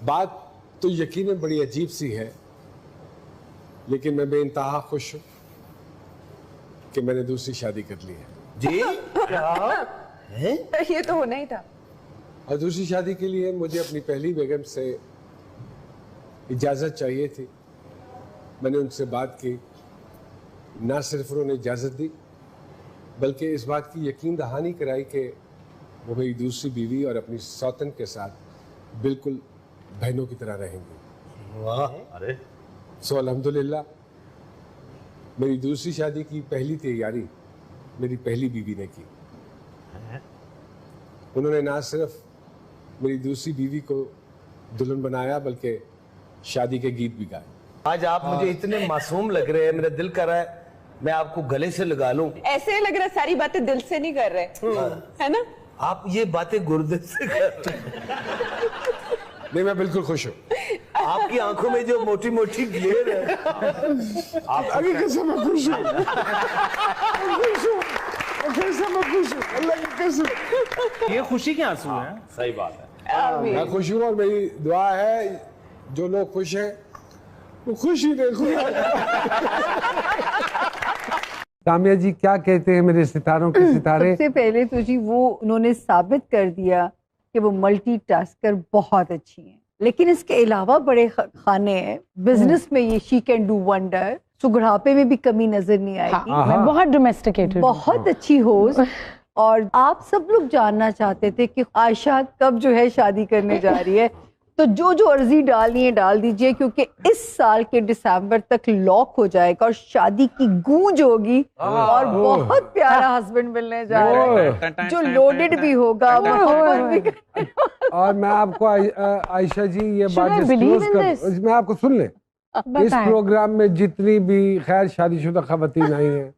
बात तो यकीनन बड़ी अजीब सी है, लेकिन मैं बेइंतहा खुश हूं कि मैंने दूसरी शादी कर ली है। जी क्या है? ये तो होना ही था। और दूसरी शादी के लिए मुझे अपनी पहली बेगम से इजाज़त चाहिए थी। मैंने उनसे बात की, ना सिर्फ उन्होंने इजाज़त दी बल्कि इस बात की यकीन दहानी कराई कि वो मेरी दूसरी बीवी और अपनी सौतन के साथ बिल्कुल बहनों की तरह रहेंगी। वाह। अरे सो अल्हम्दुलिल्लाह मेरी दूसरी शादी की पहली तैयारी मेरी पहली बीवी ने की। उन्होंने ना सिर्फ मेरी दूसरी बीवी को दुल्हन बनाया बल्कि शादी के गीत भी गाए। आज आप मुझे इतने मासूम लग रहे हैं, मेरा दिल कर रहा है मैं आपको गले से लगा लूं। ऐसे लग रहा है सारी बातें दिल से नहीं कर रहे, है ना? आप ये बातें गुर्दे से कर रहे हैं। नहीं, मैं बिल्कुल खुश हूँ। आपकी आंखों में जो मोटी मोटी ग्लेयर है, आप अभी कैसे मैं खुश हूँ, कैसे मैं खुश हूँ, अल्लाह की कसम। ये खुशी के आंसू हैं। सही बात है। मैं खुश हूँ और मेरी दुआ है जो लोग खुश हैं वो खुश ही रहे। सामिया जी क्या कहते हैं मेरे सितारों के सितारे? सबसे पहले तो जी वो उन्होंने साबित कर दिया कि वो मल्टीटास्कर बहुत अच्छी हैं, लेकिन इसके अलावा बड़े खाने हैं बिजनेस में। ये शी कैन डू वंडर। सुगढ़ापे में भी कमी नजर नहीं आएगी। मैं बहुत डोमेस्टिकेटेड, बहुत अच्छी होस्ट। और आप सब लोग जानना चाहते थे कि आयशा कब जो है शादी करने जा रही है, तो जो जो अर्जी डालनी है डाल दीजिए, क्योंकि इस साल के दिसंबर तक लॉक हो जाएगा और शादी की गूंज होगी और बहुत प्यारा हस्बैंड मिलने जा रहा है जो लोडेड भी होगा। और मैं आपको आयशा जी ये बात डिस्क्लोज कर, मैं आपको सुन ले, इस प्रोग्राम में जितनी भी खैर शादीशुदा खवातीन आई हैं,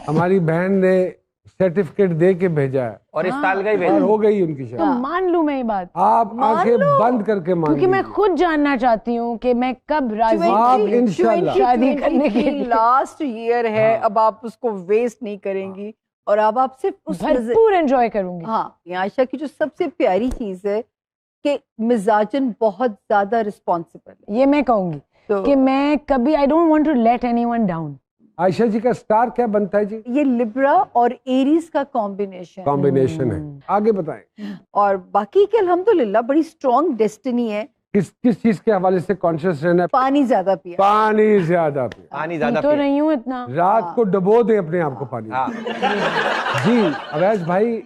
हमारी बहन ने सर्टिफिकेट दे के भेजा है और इस साल का ही भेजा, और हो गई उनकी शादी। तो मान लूं मैं ये बात, आप आंखें बंद करके मान, क्योंकि मैं खुद जानना चाहती हूँ कि मैं कब राजी आप इंशाल्लाह शादी करने के लिए। लास्ट ईयर है, अब आप उसको वेस्ट नहीं करेंगी और अब आप सिर्फ उस भरपूर एंजॉय करूंगी। हाँ, आयशा की जो सबसे प्यारी चीज है कि मिजाजन बहुत ज्यादा रिस्पॉन्सिबल है। ये मैं कहूंगी कि मैं कभी I don't want to let anyone down. Ayesha ji का स्टार क्या बनता है जी? ये लिब्रा और एरीज का कॉम्बिनेशन है। आगे बताएं। और बाकी के अल्हम्दुलिल्लाह बड़ी स्ट्रॉन्ग डेस्टिनी है। किस चीज के हवाले से कॉन्शियस रहना है? पानी ज्यादा पिया। पानी ज्यादा पिया। पानी ज्यादा तो रही हूँ इतना। रात को डबो दे अपने आप को पानी। जी अवैस भाई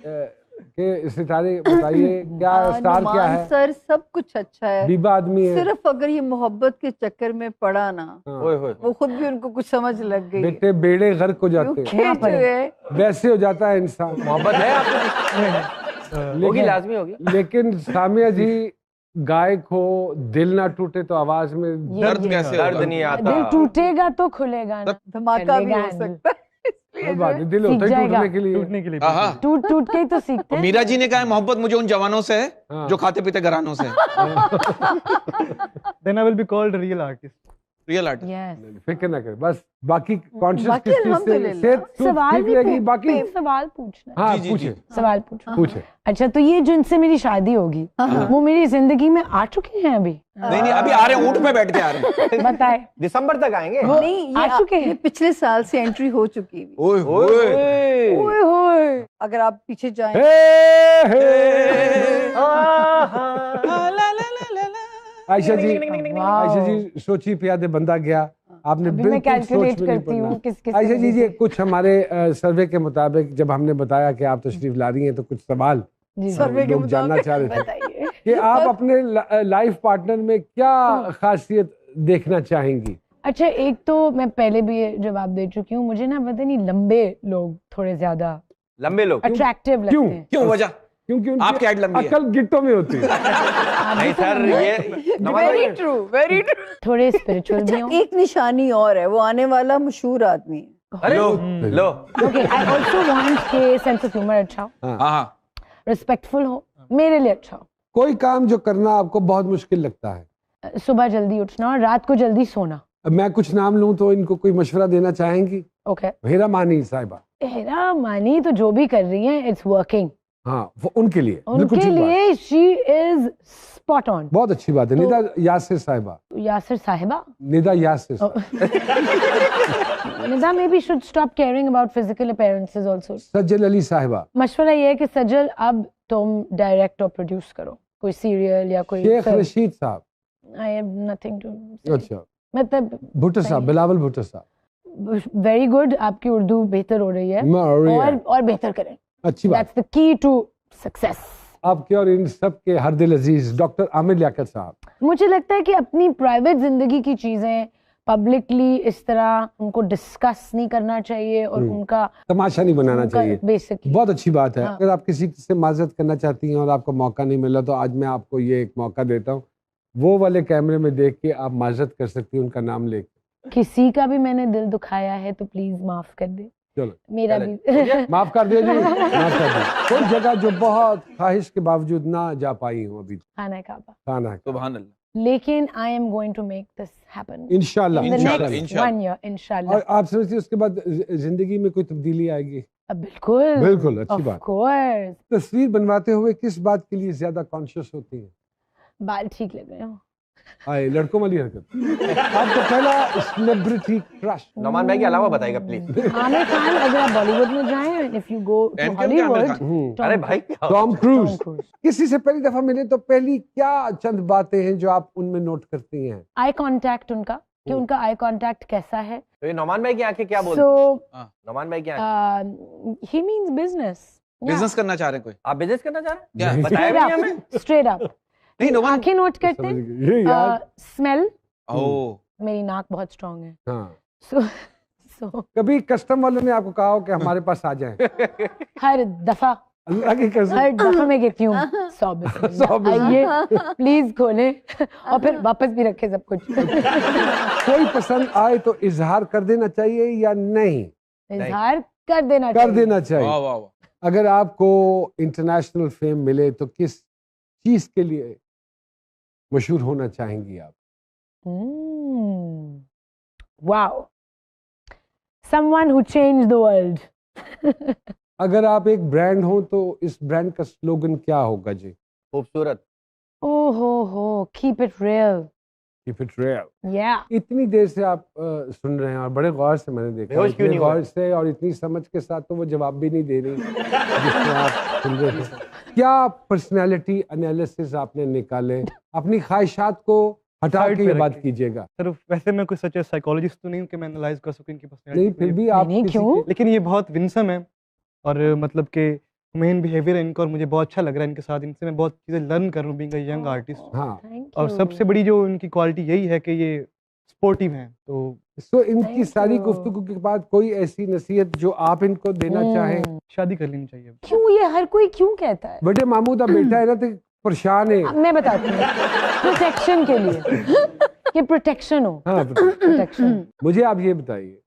के सितारे बताइए क्या स्टार क्या है? सर सब कुछ अच्छा है, बीबा आदमी है, सिर्फ अगर ये मोहब्बत के चक्कर में पड़ा ना, वो खुद भी उनको कुछ समझ लग गई, बेटे बेड़े गर्क हो जाते हैं, वैसे हो जाता है इंसान। मोहब्बत है आपको, होगी, लाजमी होगी। लेकिन सामिया जी गायक हो, दिल ना टूटे तो आवाज में दर्द कैसे? दर्द नहीं आता। दिल टूटेगा तो खुलेगा ना, धमाका भी हो सकता है। दिल होता है टूटने के लिए टूट के ही तो सीखते हैं। मीरा जी ने कहा मोहब्बत मुझे उन जवानों से है जो खाते पीते घरानों से। Then I will be called a real artist. Real artist. फिक्र ना कर, बस बाकी कॉन्शियस बाकी अल्हम्दुलिल्लाह। सवाल भी बाकी सवाल पूछना। हाँ पूछे, सवाल पूछे। अच्छा, तो ये जो इनसे मेरी शादी होगी वो मेरी जिंदगी में आ चुके हैं अभी? नहीं अभी आ रहे हैं, ऊंट पे बैठ के आ रहे हैं। बताए दिसंबर तक आएंगे। नहीं, आ चुके हैं। ये पिछले साल से एंट्री हो चुकी है। ओए होए। अगर आप पीछे जाएं, आयशा जी सोची प्यादे बंदा गया, आपने मैं कैलकुलेट करती हूँ किस आयशा जी ये कुछ हमारे सर्वे के मुताबिक जब हमने बताया कि आप तशरीफ ला रही हैं तो कुछ सवाल सर्वे के लोग जानना चाह रहे बताइए कि आप अपने लाइफ पार्टनर में क्या खासियत देखना चाहेंगी? अच्छा, एक तो मैं पहले भी ये जवाब दे चुकी हूँ, मुझे ना पता नहीं लंबे लोग थोड़े ज्यादा लंबे लोग अट्रैक्टिव लगते हैं। क्यों वजह? क्योंकि आपकी हाइट लंबी है। अकल गिट्टों में होती है। नहीं सर, ये वेरी ट्रू, वेरी ट्रू। थोड़े स्पिरिचुअल भी हूँ। एक निशानी और है, वो आने वाला मशहूर आदमी है। लो ओके, आई आल्सो वांट के सेंस ऑफ ह्यूमर अच्छा हो, हाँ, रिस्पेक्टफुल हो, मेरे लिए अच्छा हो। कोई काम जो करना आपको बहुत मुश्किल लगता है? सुबह जल्दी उठना और रात को जल्दी सोना। मैं कुछ नाम लूं तो इनको कोई मशवरा देना चाहेंगी? ओके, हेरा मानी साहिबा। हेरा मानी तो जो भी कर रही है इट्स वर्किंग। हाँ, वो उनके लिए उनके लिए शी इज spot on. बहुत अच्छी बात है। निदा यासिर साहिबा, Yasir Sahiba. Nida Yasir, Nida maybe should stop caring about physical appearances also. सज्जल अली साहिबा, मशवरा ये है कि सजल अब तुम डायरेक्ट और प्रोड्यूस करो कोई सीरियल या कोई शेख film. रशीद साहब, I have nothing to say. अच्छा, मतलब भुट्टो साहब, बिलावल भुट्टो साहब, वेरी गुड, आपकी उर्दू बेहतर हो रही है और बेहतर करें। अच्छी बात। That's the key to success. आपके और इन सब के हर दिल अजीज डॉक्टर आमिर लियाकत साहब, मुझे लगता है कि अपनी प्राइवेट जिंदगी की चीजें पब्लिकली इस तरह उनको डिस्कस नहीं करना चाहिए और उनका तमाशा नहीं बनाना चाहिए। बेसिकली बहुत अच्छी बात है। हाँ। अगर आप किसी से माजरत करना चाहती हैं और आपको मौका नहीं मिला तो आज मैं आपको ये एक मौका देता हूँ, वो वाले कैमरे में देख के आप माजरत कर सकती हैं उनका नाम लेके। किसी का भी मैंने दिल दुखाया है तो प्लीज माफ कर दे, चलो मेरा भी। माफ कर दे जी, माफ कर दे। कोई जगह जो बहुत ख्वाहिश के बावजूद ना जा पाई हूँ अभी खाना काबा, खाना है, सुभान अल्लाह। लेकिन I am going to make this happen इंशाल्लाह इन द इंशाल्लाह। नेक्स्ट इंशाल्लाह। 1 year इंशाल्लाह। और आप समझती हैं उसके बाद जिंदगी में कोई तब्दीली आएगी? बिल्कुल बिल्कुल, अच्छी ऑफ बात। कोर्स। तस्वीर बनवाते हुए किस बात के लिए ज्यादा कॉन्शियस होती हैं? बाल ठीक लग रहे हो। आए लड़कों वाली हरकत। आपका पहला सेलिब्रिटी क्रश? नौमान भाई के अलावा बताइएगा प्लीज। आमिर खान, अगर आप बॉलीवुड में जाएं, if you go to and क्यों आमिर हॉलीवुड, खान? अरे भाई क्या टॉम क्रूज। Cruise. किसी से पहली दफा मिले तो पहली क्या चंद बातें हैं जो आप उनमें नोट करती हैं? आई कांटेक्ट उनका, कि उनका आई कांटेक्ट कैसा है। तो ये नौमान भाई की आंखें क्या बोलती सो हैं? नौमान भाई की आंखें ही मीन्स बिजनेस। बिजनेस करना चाह रहे हैं कोई? आप बिजनेस करना चाह रहे क्या? हैं? बताया भी नहीं हमें। स्ट्रेट अप नहीं नौमान। आंखें नोट करते समझ हैं। गए। ये यार, स्मेल, ओ मेरी नाक बहुत स्ट्रांग है। हाँ। सो कभी कस्टम वालों ने आपको कहा हो कि हमारे पास आ जाएं? हर दफा अल्लाह की कसम। हर दफा मैं कहती हूँ 100 आइए प्लीज खोलें और फिर वापस भी रखे सब कुछ। कोई पसंद आए तो इजहार कर देना चाहिए या नहीं? इजहार कर देना कर चाहिए। देना चाहिए। वाह वाह वाह। अगर आपको इंटरनेशनल फेम मिले तो किस चीज के लिए मशहूर होना चाहेंगी आप? Wow, someone who changed the world. अगर आप एक ब्रांड हो तो इस ब्रांड का स्लोगन क्या होगा जी? खूबसूरत। हो, keep it real. Keep it real. Yeah. इतनी देर से आप सुन रहे हैं और बड़े गौर से मैंने देखा, बेहोश क्यों इतने नहीं हुए? गौर से और इतनी समझ के साथ तो वो जवाब भी नहीं दे रही जिसमें आप सुन रहे थे। क्या पर्सनालिटी एनालिसिस आपने निकाले? अपनी ख्वाहिशात को हटा साइड के पे ये बात रखिए। कीजिएगा। सर वैसे मैं कोई सच साइकोलॉजिस्ट तो नहीं हूँ कि मैं एनालाइज कर सकूं इनकी नहीं पर्सनैलिटी फिर भी आप नहीं, किसी क्यों? के- लेकिन ये बहुत विनसम है और मतलब के मेन बिहेवियर है इनका और मुझे बहुत अच्छा लग रहा है इनके साथ। इनसे मैं बहुत चीज़ें लर्न कर रहा हूँ बीइंग अ यंग आर्टिस्ट। हाँ। Thank और you. सबसे बड़ी जो इनकी क्वालिटी यही है कि ये स्पोर्टिव हैं। तो तो इनकी Thank सारी you. गुफ्तगू के बाद कोई ऐसी नसीहत जो आप इनको देना चाहें? शादी कर लेनी चाहिए। क्यों ये हर कोई क्यों कहता है? बड़े मामूदा बेटा है ना तो परेशान है। अब मैं बताती हूँ, प्रोटेक्शन के लिए, कि प्रोटेक्शन हो। हाँ प्रोटेक्शन। मुझे आप ये बताइए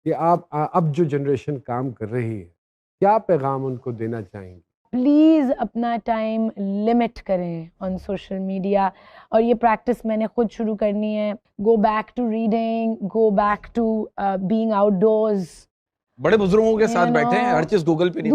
कि आप अब जो जनरेशन काम कर रही है क्या पैगाम उनको देना चाहेंगे? प्लीज अपना टाइम लिमिट करें ऑन सोशल मीडिया, और ये प्रैक्टिस मैंने खुद शुरू करनी है। Go back to reading, go back to being outdoors. बड़े बुजुर्गों के साथ You बैठे हैं, know, हर चीज गूगल पे नहीं